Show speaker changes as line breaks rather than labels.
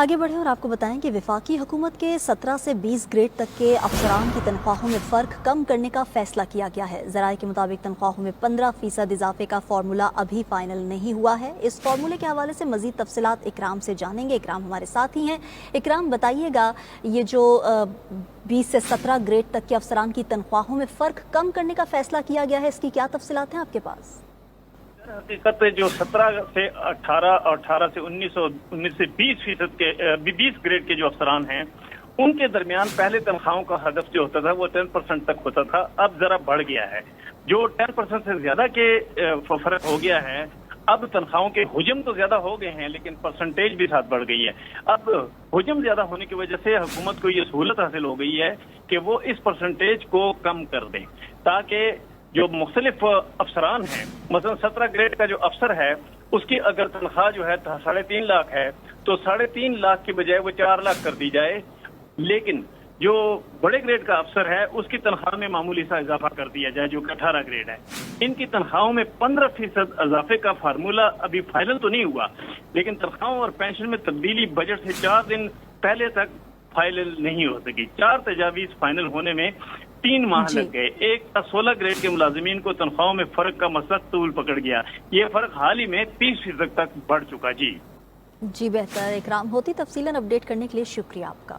आगे बढ़े और आपको बताएं कि वफाकी हुकूमत के 17 से 20 ग्रेड तक के अफसरान की तनख्वाहों में फ़र्क कम करने का फैसला किया गया है। ज़राए के मुताबिक तनख्वाहों में 15% इजाफे का फार्मूला अभी फाइनल नहीं हुआ है। इस फार्मूले के हवाले से मज़ीद तफसीलात इकराम से जानेंगे। इकराम हमारे साथ ही हैं। इकराम, बताइएगा ये जो 20 से 17 ग्रेड तक के अफसरान की तनख्वाहों में फ़र्क कम करने का फैसला किया गया है, इसकी क्या तफसीलात हैं आपके पास?
हकीकत जो 17 से 18 और 18 से 19 से 20% के 20 ग्रेड के जो अफसरान हैं उनके दरमियान पहले तनख्वाहों का हदफ जो होता था वो 10% तक होता था। अब जरा बढ़ गया है, जो 10% से ज्यादा के फर्क हो गया है। अब तनख्वाहों के हुजम तो ज्यादा हो गए हैं लेकिन परसेंटेज भी साथ बढ़ गई है। अब हुजम ज्यादा होने की वजह से हुकूमत को ये सहूलत हासिल हो गई है कि वो इस परसेंटेज को कम कर दे, ताकि जो मुख्तलिफ अफसरान हैं, मतलब 17 ग्रेड का जो अफसर है उसकी अगर तनख्वाह जो है 3.5 लाख है तो 3.5 लाख की बजाय वो 4 लाख कर दी जाए। लेकिन जो बड़े ग्रेड का अफसर है उसकी तनख्वाह में मामूली सा इजाफा कर दिया जाए, जो कि 18 ग्रेड है। इनकी तनख्वाहों में 15% इजाफे का फार्मूला अभी फाइनल तो नहीं हुआ, लेकिन तनख्वाहों और पेंशन में तब्दीली बजट से 4 दिन पहले तक फाइनल नहीं हो सकी। 4 तजावीज फाइनल होने में 3 माह लग गए। एक 16 ग्रेड के मुलाजिमीन को तनख्वाहों में फर्क का मसला तूल पकड़ गया। ये फर्क हाल ही में 30% तक बढ़ चुका। जी
बेहतर। इकराम, होती तफसीलन अपडेट करने के लिए शुक्रिया आपका।